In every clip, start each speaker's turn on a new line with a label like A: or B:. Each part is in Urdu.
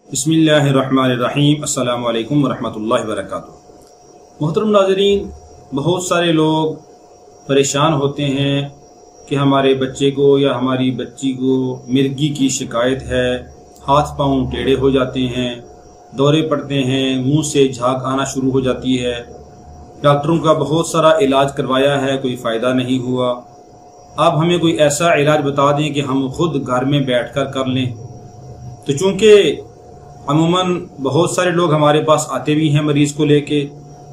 A: بسم اللہ الرحمن الرحیم۔ السلام علیکم ورحمۃ اللہ وبرکاتہ۔ محترم ناظرین، بہت سارے لوگ پریشان ہوتے ہیں کہ ہمارے بچے کو یا ہماری بچی کو مرگی کی شکایت ہے، ہاتھ پاؤں ٹیڑھے ہو جاتے ہیں، دورے پڑتے ہیں، منہ سے جھاگ آنا شروع ہو جاتی ہے، ڈاکٹروں کا بہت سارا علاج کروایا ہے، کوئی فائدہ نہیں ہوا۔ آپ ہمیں کوئی ایسا علاج بتا دیں کہ ہم خود گھر میں بیٹھ کر لیں۔ تو چونکہ عموماً بہت سارے لوگ ہمارے پاس آتے بھی ہیں مریض کو لے کے،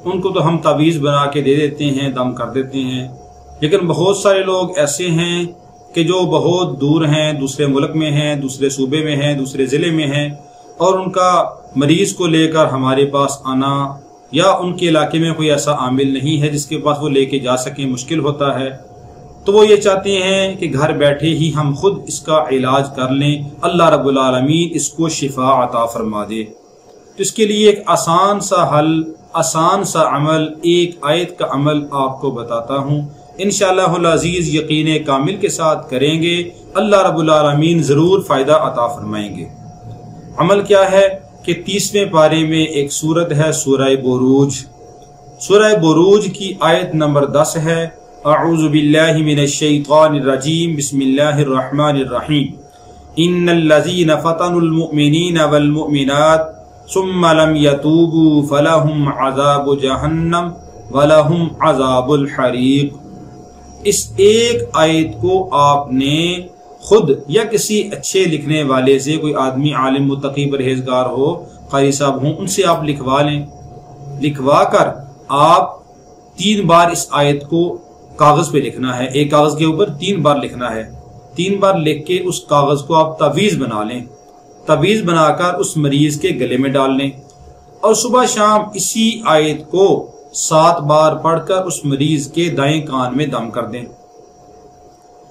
A: ان کو تو ہم تعویذ بنا کے دے دیتے ہیں، دم کر دیتے ہیں، لیکن بہت سارے لوگ ایسے ہیں کہ جو بہت دور ہیں، دوسرے ملک میں ہیں، دوسرے صوبے میں ہیں، دوسرے ضلع میں ہیں، اور ان کا مریض کو لے کر ہمارے پاس آنا یا ان کے علاقے میں کوئی ایسا عامل نہیں ہے جس کے پاس وہ لے کے جا سکیں، مشکل ہوتا ہے۔ تو وہ یہ چاہتے ہیں کہ گھر بیٹھے ہی ہم خود اس کا علاج کر لیں، اللہ رب العالمین اس کو شفا عطا فرما دے۔ تو اس کے لیے ایک آسان سا حل، آسان سا عمل، ایک آیت کا عمل آپ کو بتاتا ہوں، انشاءاللہ العزیز یقین کامل کے ساتھ کریں گے، اللہ رب العالمین ضرور فائدہ عطا فرمائیں گے۔ عمل کیا ہے کہ 30ویں پارے میں ایک سورت ہے، سورہ بروج۔ سورہ بروج کی آیت نمبر 10 ہے، اعوذ باللہ من الشیطان الرجیم، بسم اللہ الرحمن الرحیم۔ ان الذین فتنوا المؤمنین والمؤمنات ثم لم یتوبوا فلہم عذاب جہنم ولہم عذاب الحریق۔ اس ایک آیت کو آپ نے خود یا کسی اچھے لکھنے والے سے، کوئی آدمی عالم متقی پرہیزگار ہو، قاری صاحب ہوں، ان سے آپ لکھوا لیں۔ لکھوا کر آپ 3 بار اس آیت کو کاغذ پہ لکھنا ہے، ایک کاغذ کے اوپر 3 بار لکھنا ہے۔ 3 بار لکھ کے اس کاغذ کو آپ تعویذ بنا لیں، تعویذ بنا کر اس مریض کے گلے میں ڈال لیں، اور صبح شام اسی آیت کو 7 بار پڑھ کر اس مریض کے دائیں کان میں دم کر دیں۔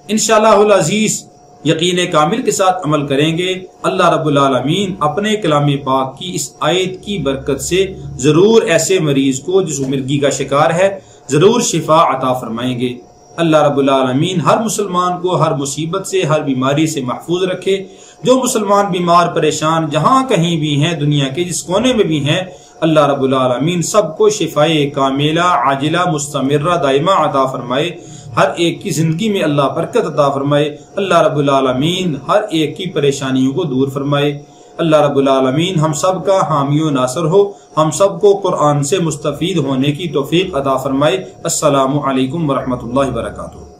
A: انشاءاللہ العزیز یقین کامل کے ساتھ عمل کریں گے، اللہ رب العالمین اپنے کلام پاک کی اس آیت کی برکت سے ضرور ایسے مریض کو جس مرگی کا شکار ہے ضرور شفا عطا فرمائیں گے۔ اللہ رب العالمین ہر مسلمان کو ہر مصیبت سے، ہر بیماری سے محفوظ رکھے۔ جو مسلمان بیمار پریشان جہاں کہیں بھی ہیں، دنیا کے جس کونے میں بھی ہیں، اللہ رب العالمین سب کو شفائے کاملہ عاجلہ مستمرہ دائمہ عطا فرمائے، ہر ایک کی زندگی میں اللہ برکت عطا فرمائے، اللہ رب العالمین ہر ایک کی پریشانیوں کو دور فرمائے۔ اللہ رب العالمین ہم سب کا حامی و ناصر ہو، ہم سب کو قرآن سے مستفید ہونے کی توفیق عطا فرمائے۔ السلام علیکم ورحمۃ اللہ وبرکاتہ۔